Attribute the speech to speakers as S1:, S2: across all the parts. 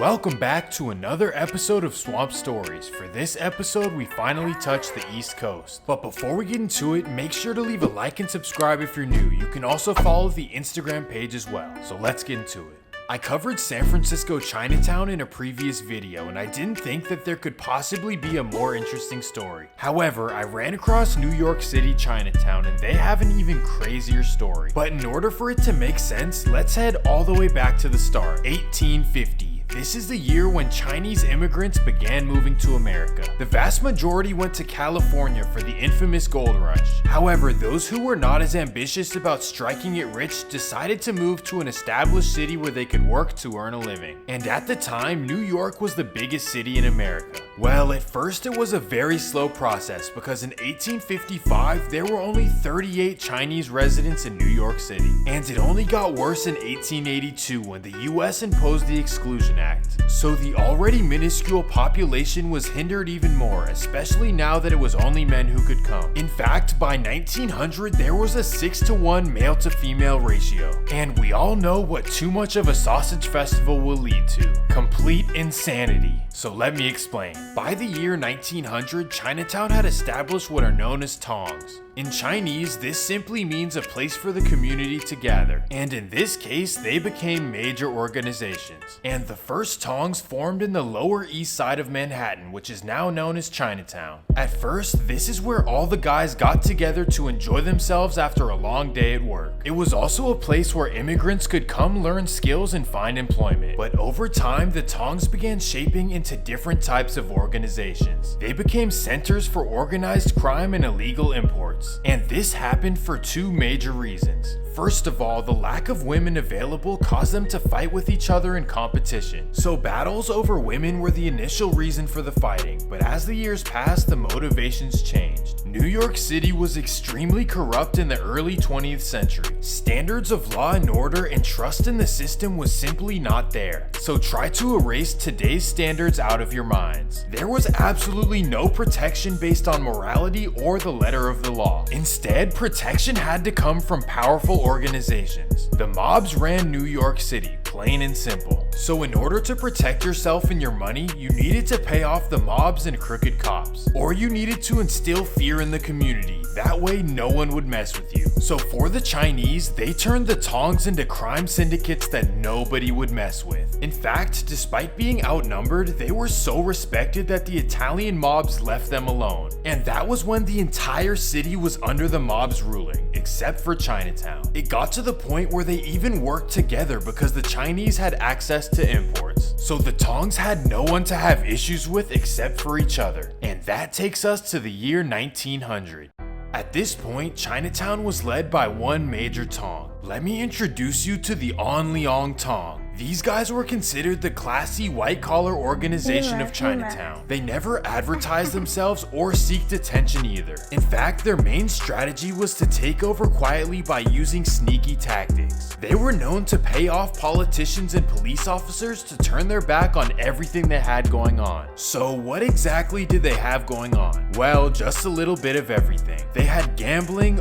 S1: Welcome back to another episode of Swamp Stories. For this episode, we finally touched the East Coast. But before we get into it, make sure to leave a like and subscribe if you're new. You can also follow the Instagram page as well. So let's get into it. I covered San Francisco Chinatown in a previous video, and I didn't think that there could possibly be a more interesting story. However, I ran across New York City Chinatown, and they have an even crazier story. But in order for it to make sense, let's head all the way back to the start, 1850. This is the year when Chinese immigrants began moving to America. The vast majority went to California for the infamous gold rush. However, those who were not as ambitious about striking it rich decided to move to an established city where they could work to earn a living. And at the time, New York was the biggest city in America. Well, at first it was a very slow process because in 1855 there were only 38 Chinese residents in New York City. And it only got worse in 1882 when the US imposed the Exclusion Act. So the already minuscule population was hindered even more, especially now that it was only men who could come. In fact, by 1900 there was a 6-to-1 male to female ratio. And we all know what too much of a sausage festival will lead to. Complete insanity. So let me explain. By the year 1900, Chinatown had established what are known as Tongs. In Chinese, this simply means a place for the community to gather, and in this case, they became major organizations. And the first Tongs formed in the Lower East Side of Manhattan, which is now known as Chinatown. At first, this is where all the guys got together to enjoy themselves after a long day at work. It was also a place where immigrants could come learn skills and find employment. But over time, the Tongs began shaping into different types of organizations. They became centers for organized crime and illegal imports. And this happened for two major reasons. First of all, the lack of women available caused them to fight with each other in competition. So battles over women were the initial reason for the fighting, but as the years passed, the motivations changed. New York City was extremely corrupt in the early 20th century. Standards of law and order and trust in the system was simply not there. So try to erase today's standards out of your minds. There was absolutely no protection based on morality or the letter of the law. Instead, protection had to come from powerful organizations. The mobs ran New York City, plain and simple. So in order to protect yourself and your money, you needed to pay off the mobs and crooked cops. Or you needed to instill fear in the community. That way no one would mess with you. So for the Chinese, they turned the Tongs into crime syndicates that nobody would mess with. In fact, despite being outnumbered, they were so respected that the Italian mobs left them alone. And that was when the entire city was under the mob's ruling, except for Chinatown. It got to the point where they even worked together because the Chinese had access to imports. So the Tongs had no one to have issues with except for each other. And that takes us to the year 1900. At this point, Chinatown was led by one major Tong. Let me introduce you to the On Leong Tong. These guys were considered the classy white-collar organization of Chinatown. They never advertised themselves or seeked attention either. In fact, their main strategy was to take over quietly by using sneaky tactics. They were known to pay off politicians and police officers to turn their back on everything they had going on. So what exactly did they have going on? Well, just a little bit of everything. They had gambling,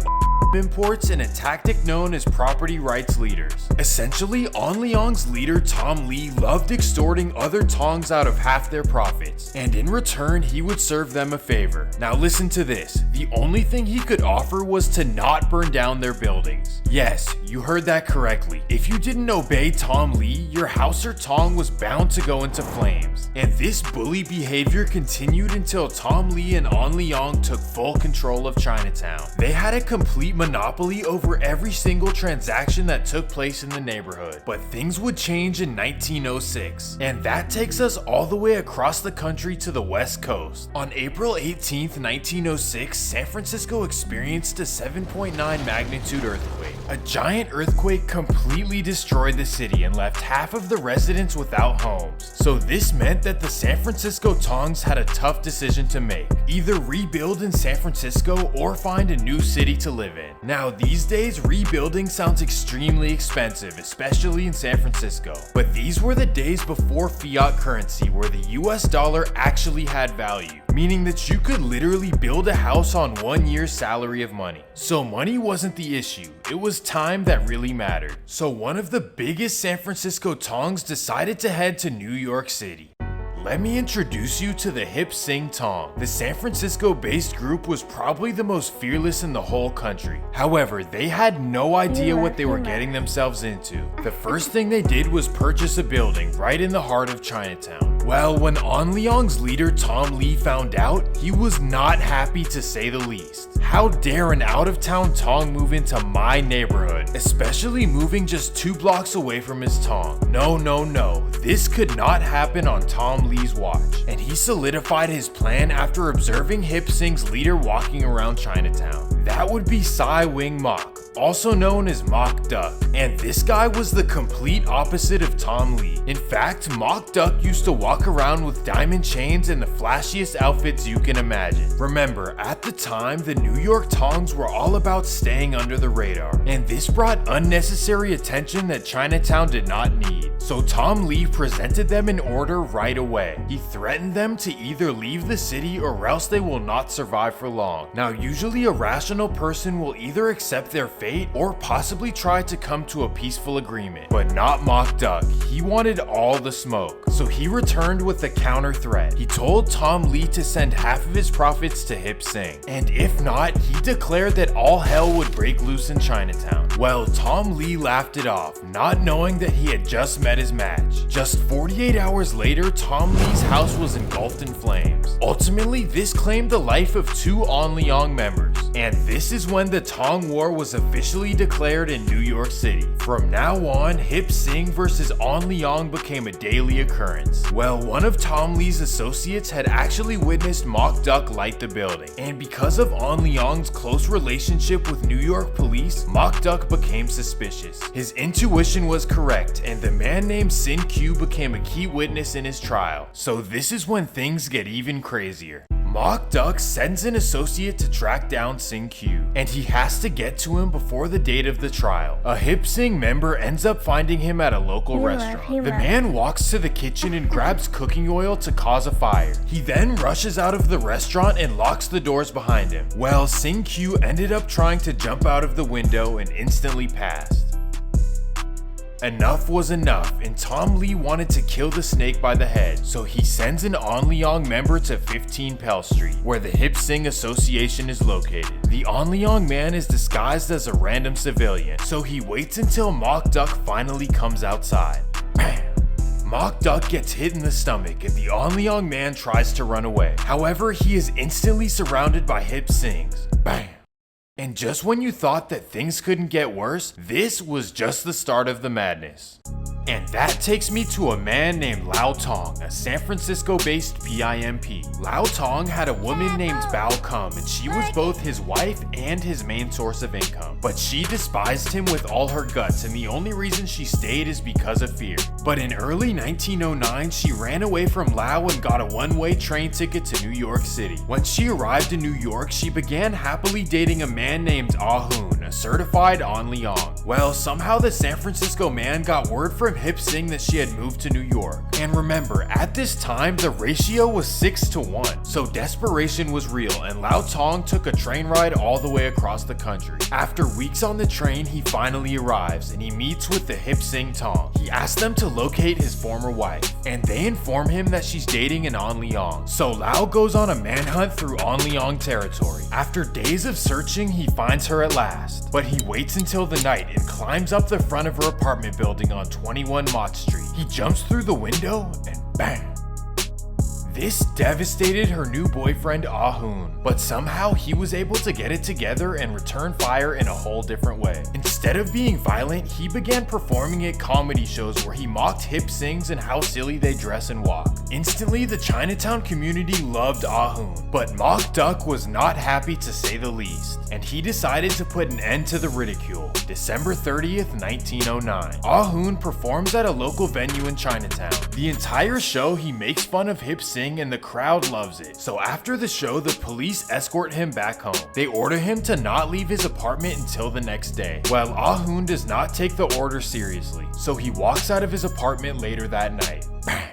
S1: imports, and a tactic known as property rights leaders. Essentially, On Leong's leader Tom Lee loved extorting other Tongs out of half their profits, and in return he would serve them a favor. Now listen to this, the only thing he could offer was to not burn down their buildings. Yes, you heard that correctly. If you didn't obey Tom Lee, your house or Tong was bound to go into flames. And this bully behavior continued until Tom Lee and On Leong took full control of Chinatown. They had a complete monopoly over every single transaction that took place in the neighborhood. But things would change in 1906, and that takes us all the way across the country to the West Coast. On April 18th, 1906, San Francisco experienced a 7.9 magnitude earthquake. A giant earthquake completely destroyed the city and left half of the residents without homes. So this meant that the San Francisco Tongs had a tough decision to make. Either rebuild in San Francisco or find a new city to live in. Now these days, rebuilding sounds extremely expensive, especially in San Francisco. But these were the days before fiat currency, where the US dollar actually had value. meaning that you could literally build a house on 1 year's salary of money. So money wasn't the issue, it was time that really mattered. So one of the biggest San Francisco Tongs decided to head to New York City. Let me introduce you to the Hip Sing Tong. The San Francisco-based group was probably the most fearless in the whole country. However, they had no idea what they were getting themselves into. The first thing they did was purchase a building right in the heart of Chinatown. Well, when On Leong's leader Tom Lee found out, he was not happy to say the least. How dare an out-of-town Tong move into my neighborhood, especially moving just 2 blocks away from his Tong? No, no, no. This could not happen on Tom Lee's watch, and he solidified his plan after observing Hip Sing's leader walking around Chinatown. That would be Sai Wing Mok, also known as Mok Duck, and this guy was the complete opposite of Tom Lee. In fact, Mok Duck used to walk around with diamond chains and the flashiest outfits you can imagine. Remember, at the time, the New York Tongs were all about staying under the radar, and this brought unnecessary attention that Chinatown did not need. So Tom Lee presented them an order right away. He threatened them to either leave the city or else they will not survive for long. Now, usually a rational person will either accept their fate or possibly try to come to a peaceful agreement, but not Mok Duck. He wanted all the smoke. So he returned with a counter threat. He told Tom Lee to send half of his profits to Hip Sing, and if not, he declared that all hell would break loose in Chinatown. Well, Tom Lee laughed it off, not knowing that he had just met his match. Just 48 hours later, Tom Lee's house was engulfed in flames. Ultimately, this claimed the life of 2 On Leong members, and this is when the Tong War was officially declared in New York City. From now on, Hip Sing versus On Leong became a daily occurrence. Well, one of Tom Lee's associates had actually witnessed Mok Duck light the building, and because of On Leong's close relationship with New York police, Mok Duck became suspicious. His intuition was correct, and the man named Sin Q became a key witness in his trial. So this is when things get even crazier. Mok Duck sends an associate to track down Sin Q, and he has to get to him before the date of the trial. A Hip Sing member ends up finding him at a local restaurant. The man walks to the kitchen and grabs cooking oil to cause a fire. He then rushes out of the restaurant and locks the doors behind him. Well, Sin Q ended up trying to jump out of the window and instantly passed. Enough was enough, and Tom Lee wanted to kill the snake by the head, so he sends an On Leong member to 15 Pell Street, where the Hip Sing Association is located. The On Leong man is disguised as a random civilian, so he waits until Mok Duck finally comes outside. Bam! Mok Duck gets hit in the stomach, and the On Leong man tries to run away. However, he is instantly surrounded by Hip Sings. Bam! And just when you thought that things couldn't get worse, this was just the start of the madness. And that takes me to a man named Lao Tong, a San Francisco-based PIMP. Lao Tong had a woman named Bao Kum, and she was both his wife and his main source of income. But she despised him with all her guts, and the only reason she stayed is because of fear. But in early 1909, she ran away from Lao and got a one-way train ticket to New York City. When she arrived in New York, she began happily dating a man named Ah Hoon, a certified On Leong. Well, somehow the San Francisco man got word from Hip Sing that she had moved to New York. And remember, at this time, the ratio was 6-to-1, so desperation was real, and Lao Tong took a train ride all the way across the country. After weeks on the train, he finally arrives, and he meets with the Hip Sing Tong. He asks them to locate his former wife, and they inform him that she's dating an On Leong. So Lao goes on a manhunt through On Leong territory. After days of searching, he finds her at last, but he waits until the night and climbs up the front of her apartment building on 21 Mott Street. He jumps through the window and bam! This devastated her new boyfriend Ah Hoon, but somehow he was able to get it together and return fire in a whole different way. Instead of being violent, he began performing at comedy shows where he mocked Hip Sings and how silly they dress and walk. Instantly, the Chinatown community loved Ah Hoon, but Mok Duck was not happy to say the least, and he decided to put an end to the ridicule. December 30th, 1909. Ah Hoon performs at a local venue in Chinatown. The entire show, he makes fun of Hip Sing and the crowd loves it. So after the show, the police escort him back home. They order him to not leave his apartment until the next day. Well, Ah Hoon does not take the order seriously, so he walks out of his apartment later that night. Bang!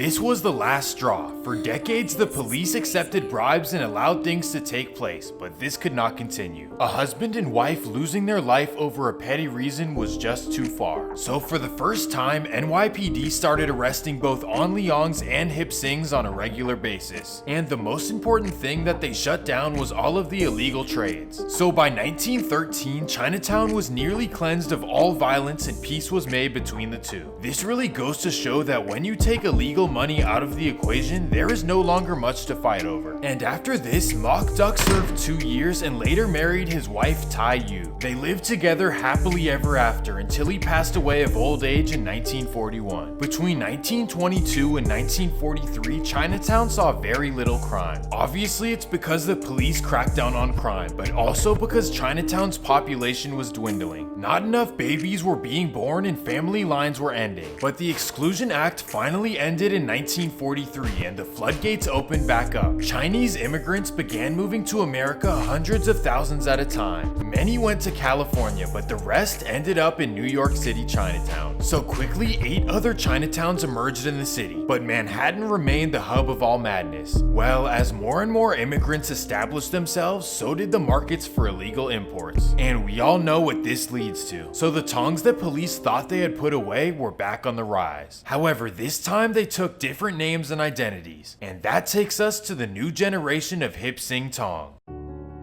S1: this was the last straw. For decades, the police accepted bribes and allowed things to take place, but this could not continue. A husband and wife losing their life over a petty reason was just too far. So for the first time, NYPD started arresting both On Leongs and Hip Sings on a regular basis. And the most important thing that they shut down was all of the illegal trades. So by 1913, Chinatown was nearly cleansed of all violence and peace was made between the two. This really goes to show that when you take illegal money out of the equation, there is no longer much to fight over. And after this, Mok Duck served 2 years and later married his wife Tai Yu. They lived together happily ever after until he passed away of old age in 1941. Between 1922 and 1943, Chinatown saw very little crime. Obviously, it's because the police cracked down on crime, but also because Chinatown's population was dwindling. Not enough babies were being born and family lines were ending. But the Exclusion Act finally ended in 1943 and the floodgates opened back up. Chinese immigrants began moving to America hundreds of thousands at a time. Many went to California, but the rest ended up in New York City Chinatown. So quickly, 8 other Chinatowns emerged in the city, but Manhattan remained the hub of all madness. Well, as more and more immigrants established themselves, so did the markets for illegal imports. And we all know what this leads to. So the Tongs that police thought they had put away were back on the rise. However, this time they took different names and identities. And that takes us to the new generation of Hip Sing Tong.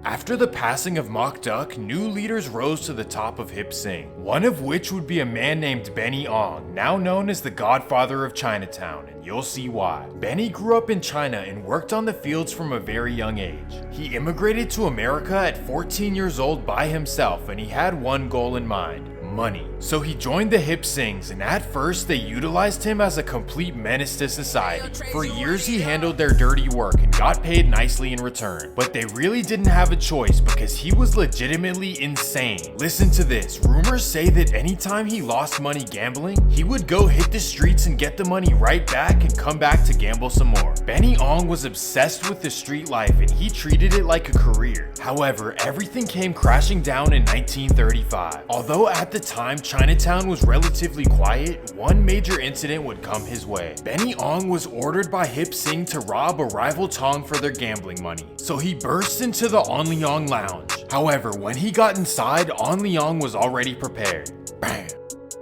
S1: After the passing of Mok Duck, new leaders rose to the top of Hip Sing, one of which would be a man named Benny Ong, now known as the godfather of Chinatown, and you'll see why. Benny grew up in China and worked on the fields from a very young age. He immigrated to America at 14 years old by himself, and he had one goal in mind: money. So he joined the Hip Sings, and at first they utilized him as a complete menace to society. For years he handled their dirty work and got paid nicely in return. But they really didn't have a choice because he was legitimately insane. Listen to this. Rumors say that anytime he lost money gambling, he would go hit the streets and get the money right back and come back to gamble some more. Benny Ong was obsessed with the street life and he treated it like a career. However, everything came crashing down in 1935. Although at the time Chinatown was relatively quiet, one major incident would come his way. Benny Ong was ordered by Hip Sing to rob a rival Tong for their gambling money. So he burst into the On Leong lounge. However, when he got inside, On Leong was already prepared. Bam!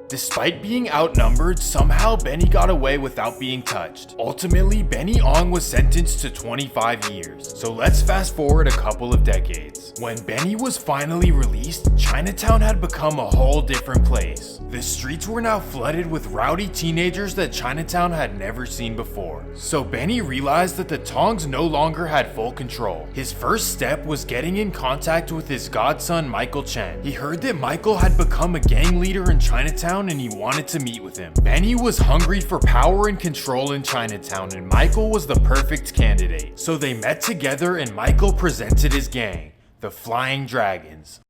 S1: Despite being outnumbered, somehow Benny got away without being touched. Ultimately, Benny Ong was sentenced to 25 years. So let's fast forward a couple of decades. When Benny was finally released, Chinatown had become a whole different place. The streets were now flooded with rowdy teenagers that Chinatown had never seen before. So Benny realized that the Tongs no longer had full control. His first step was getting in contact with his godson Michael Chen. He heard that Michael had become a gang leader in Chinatown and he wanted to meet with him. Benny was hungry for power and control in Chinatown and Michael was the perfect candidate. So they met together and Michael presented his gang, the Flying Dragons.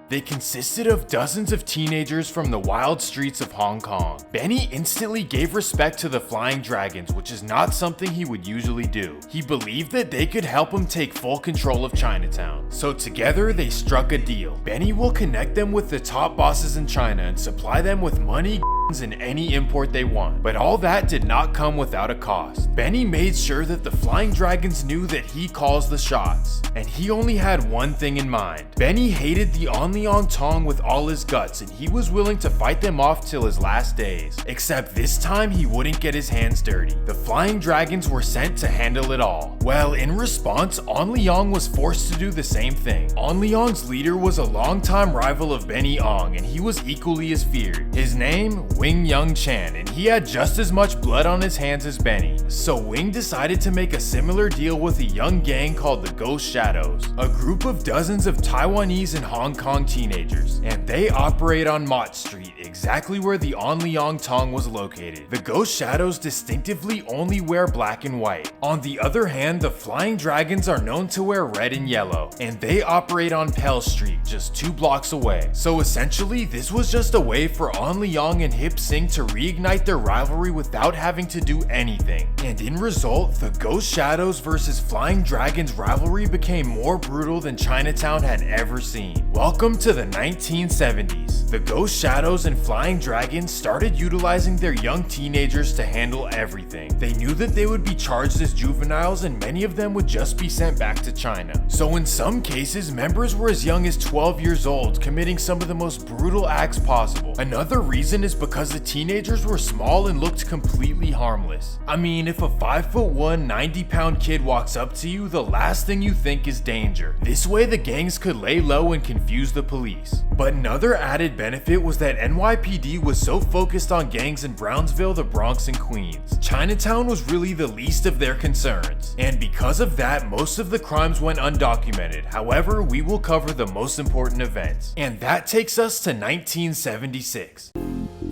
S1: They consisted of dozens of teenagers from the wild streets of Hong Kong. Benny instantly gave respect to the Flying Dragons, which is not something he would usually do. He believed that they could help him take full control of Chinatown. So together they struck a deal. Benny will connect them with the top bosses in China and supply them with money, and any import they want. But all that did not come without a cost. Benny made sure that the Flying Dragons knew that he calls the shots, and he only had one thing in mind. Benny hated the On Leong Tong with all his guts, and he was willing to fight them off till his last days. Except this time he wouldn't get his hands dirty. The Flying Dragons were sent to handle it all. Well, in response, On Leong was forced to do the same thing. On Leong's leader was a longtime rival of Benny Ong, and he was equally as feared. His name, Wing Young Chan, and he had just as much blood on his hands as Benny. So Wing decided to make a similar deal with a young gang called the Ghost Shadows, a group of dozens of Taiwanese and Hong Kong teenagers, and they operate on Mott Street, exactly where the On Leong Tong was located. The Ghost Shadows distinctively only wear black and white. On the other hand, the Flying Dragons are known to wear red and yellow, and they operate on Pell Street, just 2 blocks away. So essentially, this was just a way for On Leong and hip sync to reignite their rivalry without having to do anything. And in result, the Ghost Shadows versus Flying Dragons rivalry became more brutal than Chinatown had ever seen. Welcome to the 1970s. The Ghost Shadows and Flying Dragons started utilizing their young teenagers to handle everything. They knew that they would be charged as juveniles and many of them would just be sent back to China. So in some cases, members were as young as 12 years old, committing some of the most brutal acts possible. Another reason is because the teenagers were small and looked completely harmless. I mean, if a 5'1", 90-pound kid walks up to you, the last thing you think is danger. This way the gangs could lay low and confuse the police. But another added benefit was that NYPD was so focused on gangs in Brownsville, the Bronx, and Queens. Chinatown was really the least of their concerns. And because of that, most of the crimes went undocumented. However, we will cover the most important events. And that takes us to 1976.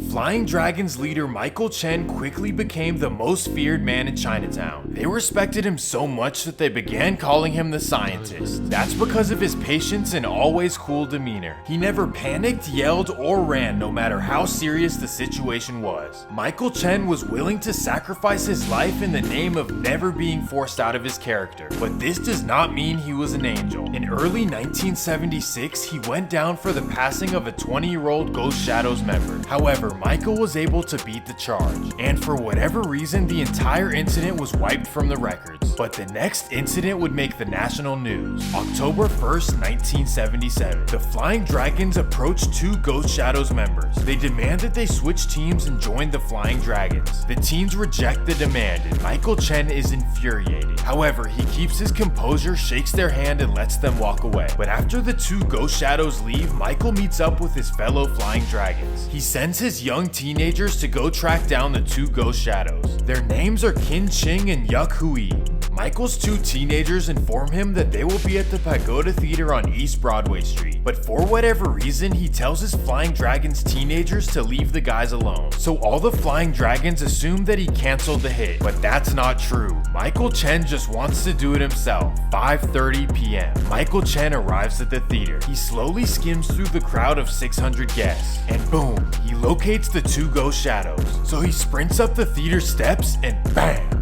S1: Flying Dragons leader Michael Chen quickly became the most feared man in Chinatown. They respected him so much that they began calling him the Scientist. That's because of his patience and always cool demeanor. He never panicked, yelled, or ran no matter how serious the situation was. Michael Chen was willing to sacrifice his life in the name of never being forced out of his character. But this does not mean he was an angel. In early 1976, he went down for the passing of a 20-year-old Ghost Shadows member. However, Michael was able to beat the charge, and for whatever reason, the entire incident was wiped from the records. But the next incident would make the national news. October 1st, 1977. The Flying Dragons approached two Ghost Shadows members. They demand that they switch teams and join the Flying Dragons. The teens reject the demand, and Michael Chen is infuriated. However, he keeps his composure, shakes their hand, and lets them walk away. But after the two Ghost Shadows leave, Michael meets up with his fellow Flying Dragons. He sends his young teenagers to go track down the two Ghost Shadows. Their names are Qin Ching and Yuk Hui. Michael's two teenagers inform him that they will be at the Pagoda Theater on East Broadway Street, but for whatever reason, he tells his Flying Dragons teenagers to leave the guys alone. So all the Flying Dragons assume that he canceled the hit, but that's not true. Michael Chen just wants to do it himself. 5:30 p.m. Michael Chen arrives at the theater. He slowly skims through the crowd of 600 guests, and boom, he locates the two Ghost Shadows. So he sprints up the theater steps and bam!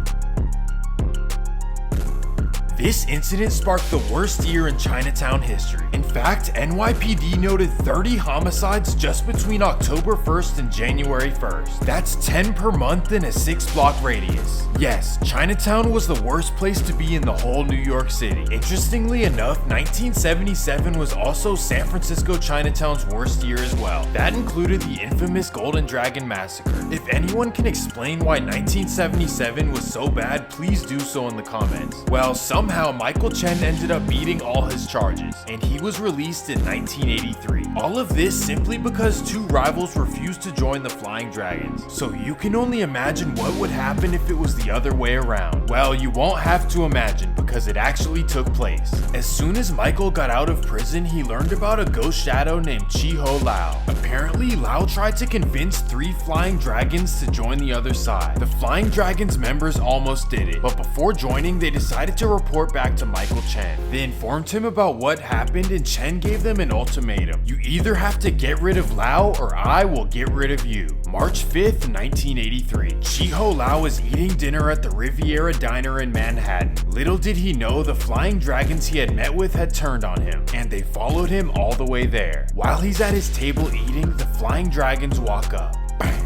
S1: This incident sparked the worst year in Chinatown history. In fact, NYPD noted 30 homicides just between October 1st and January 1st. That's 10 per month in a 6-block radius. Yes, Chinatown was the worst place to be in the whole New York City. Interestingly enough, 1977 was also San Francisco Chinatown's worst year as well. That included the infamous Golden Dragon Massacre. If anyone can explain why 1977 was so bad, please do so in the comments. Well, somehow Michael Chen ended up beating all his charges, and he was released in 1983. All of this simply because two rivals refused to join the Flying Dragons. So you can only imagine what would happen if it was the other way around. Well, you won't have to imagine because it actually took place. As soon as Michael got out of prison, he learned about a Ghost Shadow named Chiho Lao. Apparently, Lao tried to convince 3 Flying Dragons to join the other side. The Flying Dragons members almost did it, but before joining, they decided to report back to Michael Chen. They informed him about what happened, and Chen gave them an ultimatum. You either have to get rid of Lao or I will get rid of you. March 5th, 1983. Chiho Lao was eating dinner at the Riviera Diner in Manhattan. Little did he know the Flying Dragons he had met with had turned on him, and they followed him all the way there. While he's at his table eating, the Flying Dragons walk up. Bang!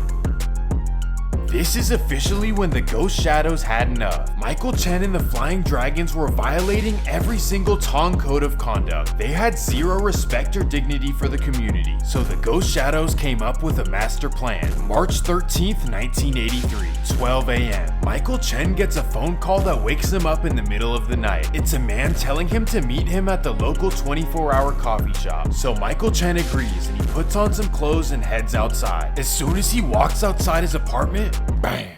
S1: This is officially when the Ghost Shadows had enough. Michael Chen and the Flying Dragons were violating every single Tong code of conduct. They had zero respect or dignity for the community. So the Ghost Shadows came up with a master plan. March 13th, 1983, 12 a.m. Michael Chen gets a phone call that wakes him up in the middle of the night. It's a man telling him to meet him at the local 24-hour coffee shop. So Michael Chen agrees, and he puts on some clothes and heads outside. As soon as he walks outside his apartment, bam!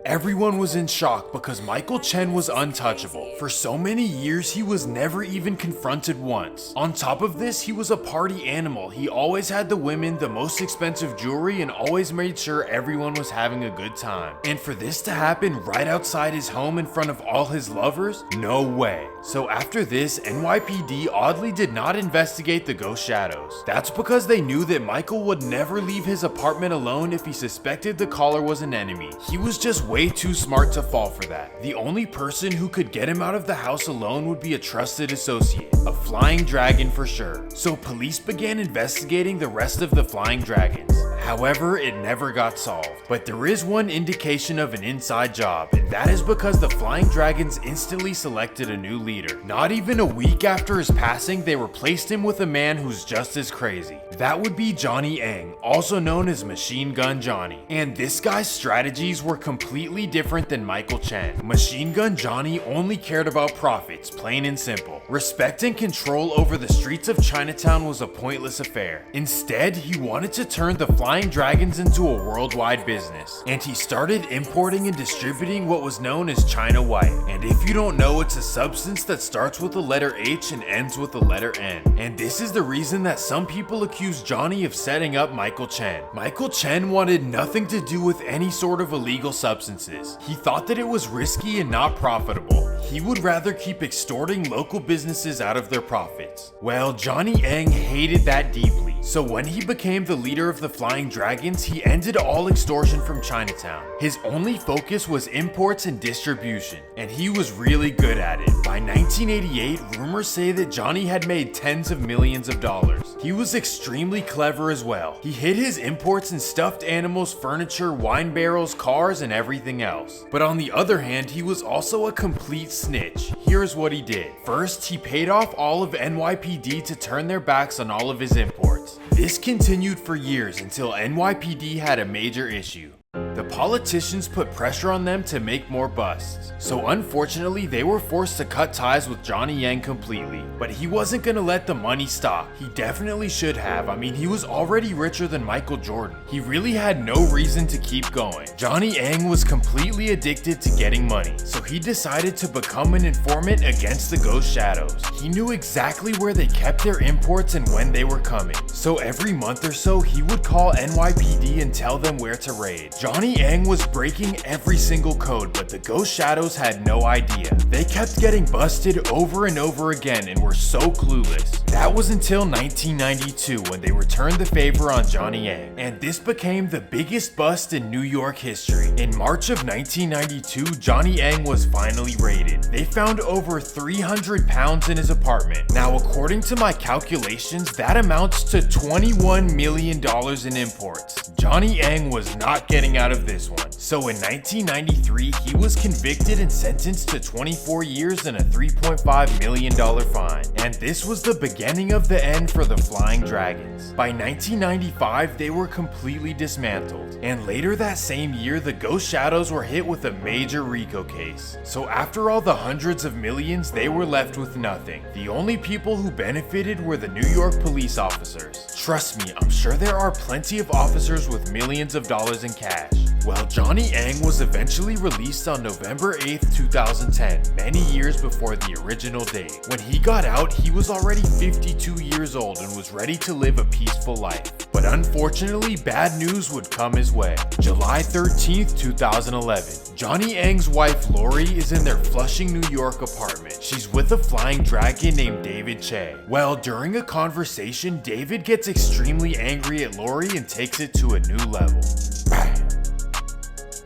S1: Everyone was in shock because Michael Chen was untouchable. For so many years, he was never even confronted once. On top of this, he was a party animal. He always had the women, the most expensive jewelry, and always made sure everyone was having a good time. And for this to happen right outside his home in front of all his lovers? No way. So after this, NYPD oddly did not investigate the ghost shadows. That's because they knew that Michael would never leave his apartment alone if he suspected the caller was an enemy. He was just way too smart to fall for that. The only person who could get him out of the house alone would be a trusted associate, a flying dragon for sure. So police began investigating the rest of the flying dragons. However, it never got solved. But there is one indication of an inside job, and that is because the flying dragons instantly selected a new leader. Not even a week after his passing, they replaced him with a man who's just as crazy. That would be Johnny Eng, also known as Machine Gun Johnny. And this guy's strategies were completely different than Michael Chen. Machine Gun Johnny only cared about profits, plain and simple. Respect and control over the streets of Chinatown was a pointless affair. Instead, he wanted to turn the flying dragons into a worldwide business. And he started importing and distributing what was known as China White. And if you don't know, it's a substance that starts with the letter H and ends with the letter N. And this is the reason that some people accuse Johnny of setting up Michael Chen. Michael Chen wanted nothing to do with any sort of illegal substances. He thought that it was risky and not profitable. He would rather keep extorting local businesses out of their profits. Well, Johnny Eng hated that deeply. So when he became the leader of the Flying Dragons, he ended all extortion from Chinatown. His only focus was imports and distribution, and he was really good at it. By 1988, rumors say that Johnny had made tens of millions of dollars. He was extremely clever as well. He hid his imports in stuffed animals, furniture, wine barrels, cars, and everything else. But on the other hand, he was also a complete snitch. Here's what he did. First, he paid off all of NYPD to turn their backs on all of his imports. This continued for years until NYPD had a major issue. The politicians put pressure on them to make more busts. So unfortunately, they were forced to cut ties with Johnny Yang completely. But he wasn't gonna let the money stop. He definitely should have. I mean, he was already richer than Michael Jordan. He really had no reason to keep going. Johnny Yang was completely addicted to getting money. So he decided to become an informant against the Ghost Shadows. He knew exactly where they kept their imports and when they were coming. So every month or so, he would call NYPD and tell them where to raid. Johnny Yang was breaking every single code, but the Ghost Shadows had no idea. They kept getting busted over and over again and were so clueless. That was until 1992 when they returned the favor on Johnny Yang, and this became the biggest bust in New York history. In March of 1992, Johnny Yang was finally raided. They found over 300 pounds in his apartment. Now, according to my calculations, that amounts to $21 million in imports. Johnny Yang was not getting out of this one. So in 1993, he was convicted and sentenced to 24 years and a $3.5 million fine. And this was the beginning of the end for the Flying Dragons. By 1995, they were completely dismantled. And later that same year, the Ghost Shadows were hit with a major RICO case. So after all the hundreds of millions, they were left with nothing. The only people who benefited were the New York police officers. Trust me, I'm sure there are plenty of officers with millions of dollars in cash. Well, Johnny Yang was eventually released on November 8th, 2010, many years before the original date. When he got out, he was already 52 years old and was ready to live a peaceful life. But unfortunately, bad news would come his way. July 13th, 2011. Johnny Yang's wife Lori is in their Flushing, New York apartment. She's with a flying dragon named David Che. Well, during a conversation, David gets extremely angry at Lori and takes it to a new level. Bam!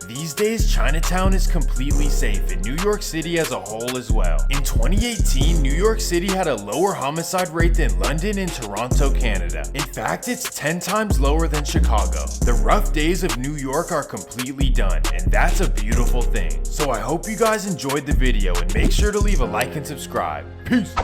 S1: These days, Chinatown is completely safe, and New York City as a whole as well. In 2018, New York City had a lower homicide rate than London and Toronto, Canada. In fact, it's 10 times lower than Chicago. The rough days of New York are completely done, and that's a beautiful thing. So I hope you guys enjoyed the video, and make sure to leave a like and subscribe. Peace!